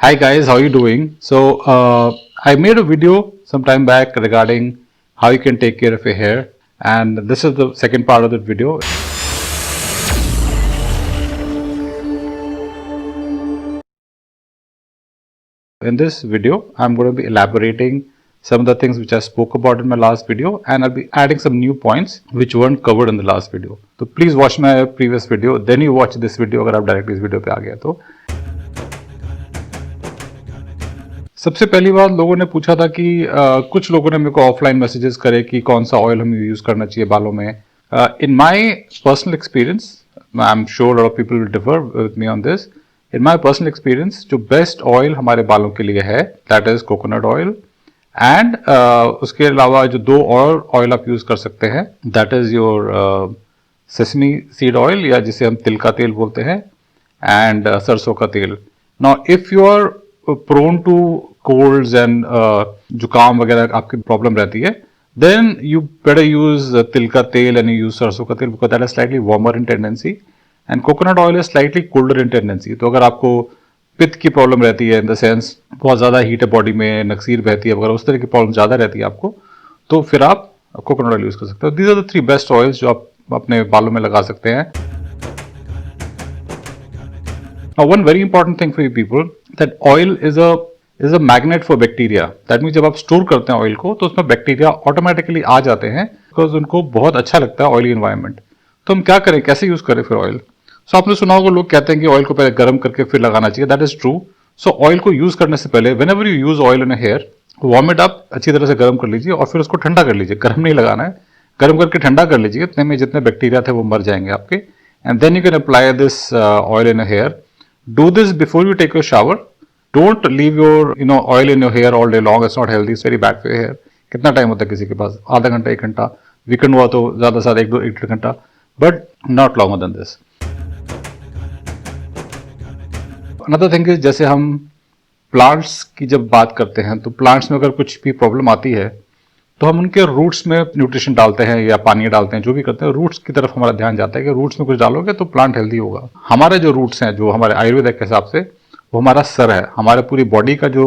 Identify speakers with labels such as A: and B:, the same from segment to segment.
A: Hi guys, how are you doing? I made a video some time back regarding how you can take care of your hair, and this is the second part of the video. In this video, I'm going to be elaborating some of the things which I spoke about in my last video, and I'll be adding some new points which weren't covered in the last video. So please watch my previous video, then you watch this video अगर आप directly इस video पे आ गए तो। सबसे पहली बात लोगों ने पूछा था कि कुछ लोगों ने मेरे को ऑफलाइन मैसेजेस करे कि कौन सा ऑयल हमें यूज करना चाहिए बालों में। In my personal experience, I am sure lot of people will differ with me on this. In my personal experience जो बेस्ट ऑयल हमारे बालों के लिए है that is coconut oil, and उसके अलावा जो दो और ऑयल आप यूज कर सकते हैं that is your sesame seed oil या जिसे हम तिल का तेल बोलते हैं, एंड सरसों का तेल। Now if you are prone to colds and जुकाम वगैरह आपकी प्रॉब्लम रहती है, देन यू बेटर यूज तिल का तेल एंड यूज सरसों का तेल because that is slightly warmer in tendency and coconut oil is slightly colder in tendency. तो अगर आपको पित्त की प्रॉब्लम रहती है इन द सेंस बहुत ज्यादा हीट है बॉडी में, नक्सीर बहती है, अगर उस तरह की प्रॉब्लम ज्यादा रहती है आपको, तो फिर आप कोकोनट ऑयल यूज कर सकते हो। These are the 3 best oils जो आप अपने बालों में लगा सकते हैं। Now, one very important thing for you people that oil is a magnet for bacteria. That means जब आप स्टोर करते हैं ऑयल को तो उसमें बैक्टीरिया ऑटोमेटिकली आ जाते हैं बिकॉज उनको बहुत अच्छा लगता है ऑयली एनवायरनमेंट। तो हम क्या करें, कैसे यूज करें फिर ऑयल? सो आपने सुना होगा लोग कहते हैं कि ऑयल को पहले गर्म करके फिर लगाना चाहिए। That is true. So oil को यूज करने से पहले whenever you use oil in hair, warm it up, अच्छी तरह से गर्म कर लीजिए और फिर उसको ठंडा कर लीजिए। गर्म नहीं लगाना है, गर्म करके ठंडा कर लीजिए। इतने में जितने बैक्टीरिया थे वो मर जाएंगे आपके, and then you can apply this oil in hair. Do this before you take your shower. Don't leave your oil in your hair all day long. It's not healthy. It's very bad for your hair. कितना time होता है किसी के पास? आधा घंटा, 1 घंटा, weekend हुआ तो ज्यादा से ज्यादा 1-2 घंटा, but not longer than this. Another thing is जैसे हम प्लांट्स की जब बात करते हैं तो प्लांट्स में अगर कुछ भी प्रॉब्लम आती है तो हम उनके रूट्स में न्यूट्रिशन डालते हैं या पानी डालते हैं, जो भी करते हैं रूट्स की तरफ हमारा ध्यान जाता है कि रूट्स में कुछ डालोगे तो प्लांट हेल्दी होगा। हमारे जो रूट्स हैं, जो हमारे आयुर्वेद के हिसाब से वो हमारा सर है। हमारे पूरी बॉडी का जो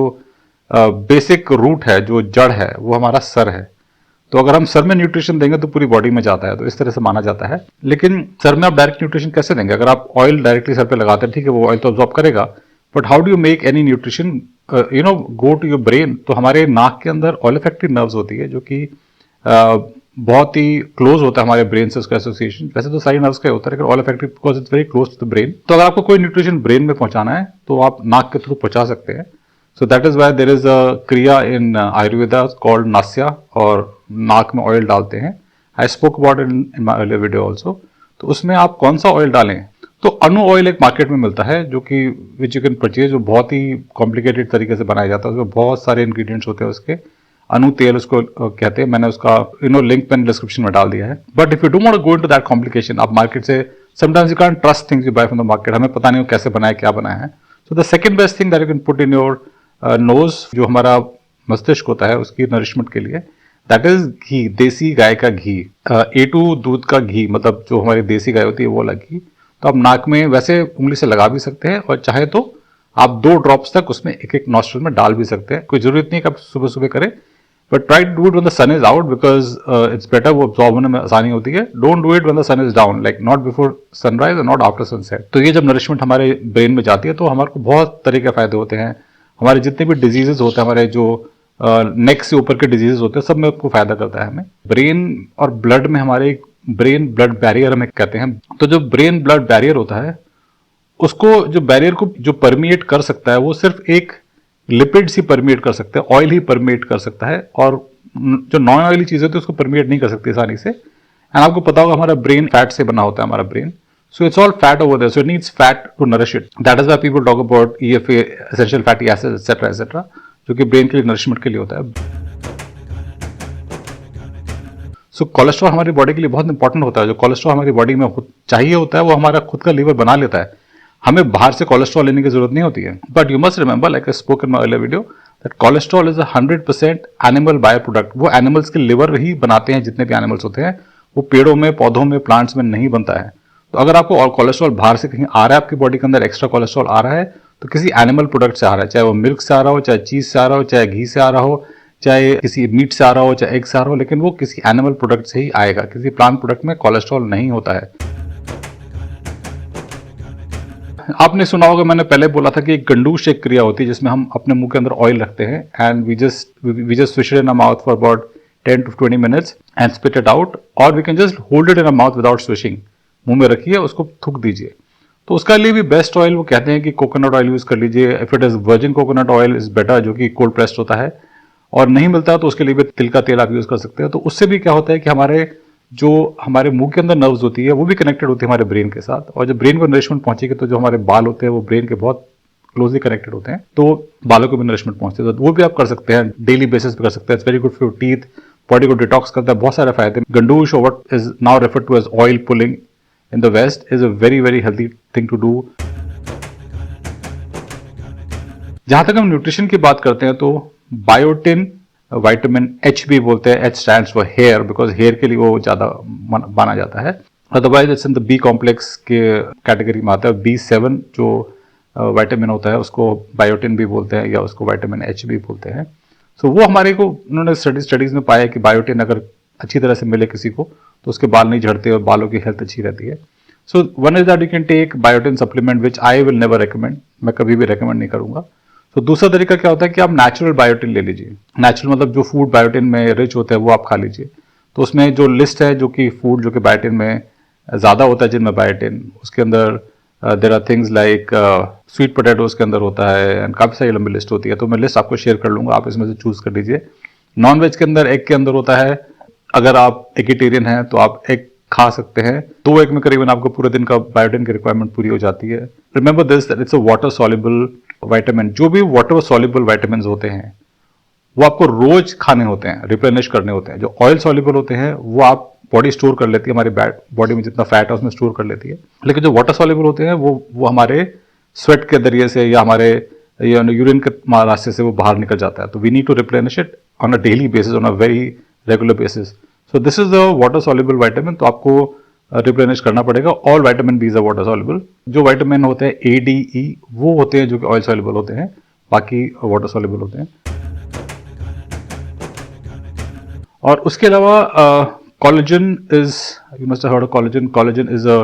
A: बेसिक रूट है, जो जड़ है, वो हमारा सर है। तो अगर हम सर में न्यूट्रिशन देंगे तो पूरी बॉडी में जाता है, तो इस तरह से माना जाता है। लेकिन सर में आप डायरेक्ट न्यूट्रिशन कैसे देंगे? अगर आप ऑयल डायरेक्टली सर पे लगाते हैं, ठीक है, वो ऑयल तो ऑब्जॉर्ब करेगा, but how do you make any nutrition go to your brain? तो हमारे नाक के अंदर ऑलिफैक्टरी नर्व्स होती है जो कि बहुत ही क्लोज होता है हमारे ब्रेन से, उसका एसोसिएशन। वैसे तो सारी नर्व्स का होता है लेकिन olfactory because it's very close to the brain. तो अगर आपको कोई न्यूट्रिशन ब्रेन में पहुंचाना है तो आप नाक के थ्रू पहुंचा सकते हैं। So that is why there is a kriya in Ayurveda called नास्या, और नाक में ऑयल डालते हैं। I spoke about it in my earlier video also. तो उसमें आप कौन सा ऑयल डालें? तो अनु ऑयल एक मार्केट में मिलता है जो कि विच यू कैन परचेज, जो बहुत ही कॉम्प्लिकेटेड तरीके से बनाया जाता है। उसमें बहुत सारे इंग्रेडिएंट्स होते हैं उसके। अनु तेल उसको कहते हैं। मैंने उसका लिंक मैंने डिस्क्रिप्शन में डाल दिया है। But if you don't want to go into that complication, आप मार्केट से sometimes you can't trust things you buy from the market. हमें पता नहीं हो कैसे बनाया, क्या बनाया है। So the second best thing that you can put in your nose, जो हमारा मस्तिष्क होता है उसकी नरिशमेंट के लिए, दैट इज घी, देसी गाय का घी। A2 दूध का घी, मतलब जो हमारी देसी गाय होती है वो वाला घी। तो आप नाक में वैसे उंगली से लगा भी सकते हैं और चाहे तो आप 2 ड्रॉप्स तक उसमें एक नॉस्ट्रिल में डाल भी सकते हैं। कोई जरूरत नहीं कि आप सुबह सुबह करें, but try to do it when the sun is out because it's better, वो अब्सॉर्ब होने में आसानी होती है। Don't do it when the sun is down, like not before sunrise और नॉट आफ्टर सनसेट। तो ये जब नरिशमेंट हमारे ब्रेन में जाती है तो हमारे को बहुत तरह के फायदे होते हैं। हमारे जितने भी डिजीजेज होते हैं, हमारे जो नेक से ऊपर के डिजीजेज होते हैं, सब में आपको फायदा करता है हमें। ब्रेन और ब्लड में हमारे ब्रेन ब्लड बैरियर हमें कहते हैं। तो जो ब्रेन ब्लड बैरियर होता है उसको, जो बैरियर को जो परमिएट कर सकता है, वो सिर्फ एक लिपिड्स ही परमिएट कर सकते हैं, ऑयल ही परमिएट कर सकता है, और जो नॉन ऑयली चीजें होती है उसको परमिएट नहीं कर सकती आसानी से। एंड आपको पता होगा हमारा ब्रेन फैट से बना होता है, हमारा brain. So it's all fat over there, so it needs fat to nourish it. That is why people talk about EFA, essential fatty acids etcetera etcetera, जो कि ब्रेन के लिए नरिशमेंट के लिए होता है। सो कोलेस्ट्रॉल हमारी बॉडी के लिए बहुत इंपॉर्टेंट होता है। जो कोलेस्ट्रॉल हमारी बॉडी में चाहिए होता है वो हमारा खुद का लीवर बना लेता है। हमें बाहर से कोलेस्ट्रॉल लेने की जरूरत नहीं होती है। But you must remember, like I spoke in my earlier video, that cholesterol is 100% animal by product. वो एनिमल्स के लिवर ही बनाते हैं, जितने भी एनिमल्स होते हैं वो पेड़ों में, पौधों में, प्लांट्स में नहीं बनता है। तो अगर आपको और कोलेस्ट्रॉल बाहर से कहीं आ रहा है, आपकी बॉडी के अंदर एक्स्ट्रा कोलेस्ट्रॉल आ रहा है, तो किसी एनिमल प्रोडक्ट से आ रहा है, चाहे वो मिल्क से आ रहा हो, चाहे चीज़ से आ रहा हो, चाहे घी से आ रहा हो, चाहे किसी मीट से आ रहा हो, चाहे एग से आ रहा हो, लेकिन वो किसी एनिमल प्रोडक्ट से ही आएगा। किसी प्लांट प्रोडक्ट में कोलेस्ट्रॉल नहीं होता है। आपने सुना होगा, मैंने पहले बोला था कि एक गंडूश एक क्रिया होती है जिसमें हम अपने मुंह के अंदर ऑयल रखते हैं and we just swish it in a mouth for about 10 to 20 minutes and spit it out, और we can just hold it in a mouth without swishing. मुंह में रखिए, उसको थूक दीजिए। तो उसका लिए भी बेस्ट ऑयल वो कहते हैं कि कोकोनट ऑयल यूज कर लीजिए। If it is virgin coconut oil is better, जो कि कोल्ड प्रेस्ड होता है, और नहीं मिलता तो उसके लिए भी तिल का तेल आप यूज कर सकते हैं। तो उससे भी क्या होता है कि हमारे मुंह के अंदर नर्व्स होती है वो भी कनेक्टेड होती है हमारे ब्रेन के साथ, और जब ब्रेन को नरिशमेंट पहुंचेगी तो जो हमारे बाल होते हैं वो ब्रेन के बहुत क्लोजली कनेक्टेड होते हैं, तो बालों को भी नरिशमेंट पहुंचती है। तो वो भी आप कर सकते हैं, डेली बेसिस पे कर सकते हैं। It's very good for teeth, body को डिटॉक्स करता है, बहुत सारे फायदे। गंडूश, और what is now referred to as oil pulling in the west, is a very very healthy thing to do. जहां तक हम न्यूट्रिशन की बात करते हैं तो बायोटिन, विटामिन एच भी बोलते हैं, H stands for hair, because hair के लिए वो ज्यादा माना जाता है। Otherwise it's in the B complex के कैटेगरी में आता है। B7 जो विटामिन होता है उसको बायोटिन भी बोलते हैं, या उसको विटामिन एच भी बोलते हैं। सो वो हमारे को उन्होंने स्टडीज में पाया कि बायोटिन अगर अच्छी तरह से मिले किसी को तो उसके बाल नहीं झड़ते और बालों की हेल्थ अच्छी रहती है। So one is that you can take biotin supplement, which I will never recommend, मैं कभी भी रिकमेंड नहीं करूंगा। तो दूसरा तरीका क्या होता है कि आप नेचुरल बायोटिन ले लीजिए। नेचुरल मतलब जो फूड बायोटिन में रिच होता है वो आप खा लीजिए। तो उसमें जो लिस्ट है, जो कि फूड जो कि बायोटिन में ज़्यादा होता है जिनमें बायोटिन, उसके अंदर there are things like sweet potato उसके अंदर होता है, एंड काफ़ी सारी लंबी लिस्ट होती है। तो मैं लिस्ट आपको शेयर कर लूँगा, आप इसमें से चूज कर लीजिए। नॉन वेज के अंदर एग के अंदर होता है, अगर आप एगिटेरियन हैं तो आप एग खा सकते हैं। 2 एग में करीबन आपको पूरे दिन का बायोटिन की रिक्वायरमेंट पूरी हो जाती है। Remember this, that it's a water soluble vitamin. जो भी वाटर सॉल्युबल विटामिन होते हैं वो आपको रोज खाने होते हैं, रिप्लेनिश करने होते हैं। जो ऑयल सॉल्युबल होते हैं वो आप बॉडी स्टोर कर लेती है, हमारी बॉडी में जितना फैट है उसमें स्टोर कर लेती है। लेकिन जो वाटर सॉल्युबल होते हैं वो हमारे स्वेट के जरिए से या हमारे यूरिन के रास्ते से वो बाहर निकल जाता है। तो we need to replenish it on a daily basis, on a very regular basis. So this is the water soluble vitamin. तो आपको रिप्लेनिश करना पड़ेगा। All vitamin B is a water soluble. जो विटामिन होते हैं A, D, E वो होते हैं जो कि ऑयल सॉल्युबल होते हैं, बाकी वाटर सॉल्युबल होते हैं। और उसके अलावा collagen is, you must have heard of collagen. Collagen is a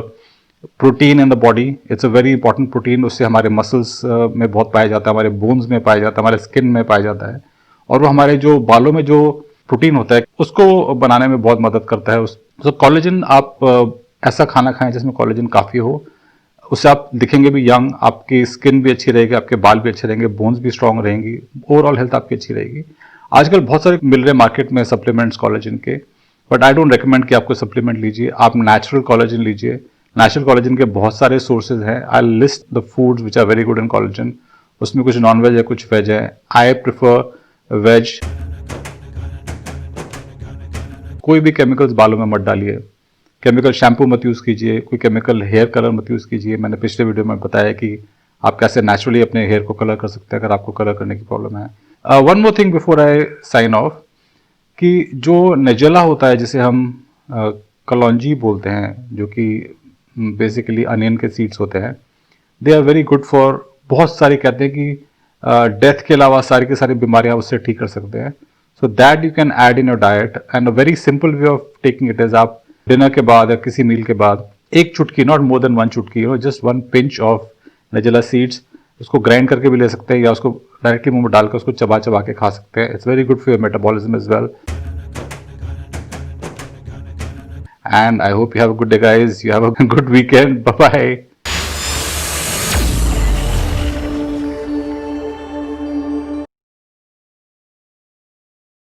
A: protein in the body, it's a very important protein. उससे हमारे मसल्स में बहुत पाया जाता है, हमारे बोन्स में पाया जाता है, हमारे स्किन में पाया जाता है, और वो हमारे जो बालों में जो प्रोटीन होता है उसको बनाने में बहुत मदद करता है। तो कोलेजन, आप ऐसा खाना खाएं जिसमें कोलेजन काफ़ी हो, उससे आप दिखेंगे भी यंग, आपकी स्किन भी अच्छी रहेगी, आपके बाल भी अच्छे रहेंगे, बोन्स भी स्ट्रांग रहेंगी, ओवरऑल हेल्थ आपकी अच्छी रहेगी। आजकल बहुत सारे मिल रहे मार्केट में सप्लीमेंट्स कोलेजन के, बट आई डोंट रिकमेंड कि आपको सप्लीमेंट लीजिए। आप नेचुरल कोलेजन लीजिए। नेचुरल कोलेजन के बहुत सारे सोर्सेज हैं। I list the foods which are very good in collagen. उसमें कुछ नॉन वेज है, कुछ वेज है। I prefer veg. कोई भी केमिकल्स बालों में मत डालिए। केमिकल शैम्पू मत यूज़ कीजिए, कोई केमिकल हेयर कलर मत यूज़ कीजिए। मैंने पिछले वीडियो में बताया कि आप कैसे नेचुरली अपने हेयर को कलर कर सकते हैं अगर आपको कलर करने की प्रॉब्लम है। One more thing before I sign off, कि जो नजेला होता है जिसे हम कलौंजी बोलते हैं, जो कि बेसिकली अनियन के सीड्स होते हैं, they are very good for, बहुत सारी कहते हैं कि डेथ के अलावा सारी की सारी बीमारियां उससे ठीक कर सकते हैं। So that you can add in your diet, and a very simple way of taking it is, आप डिनर के बाद या किसी मील के बाद एक चुटकी, नॉट मोर देन 1 चुटकी, जस्ट 1 पिंच ऑफ नजेला सीड्स, उसको ग्राइंड करके भी ले सकते हैं या उसको डायरेक्टली मुंह में डालकर उसको चबा चबा के खा सकते हैं। It's very good for your metabolism as well. And I hope you have a good day, guys. You have a good weekend. Bye bye.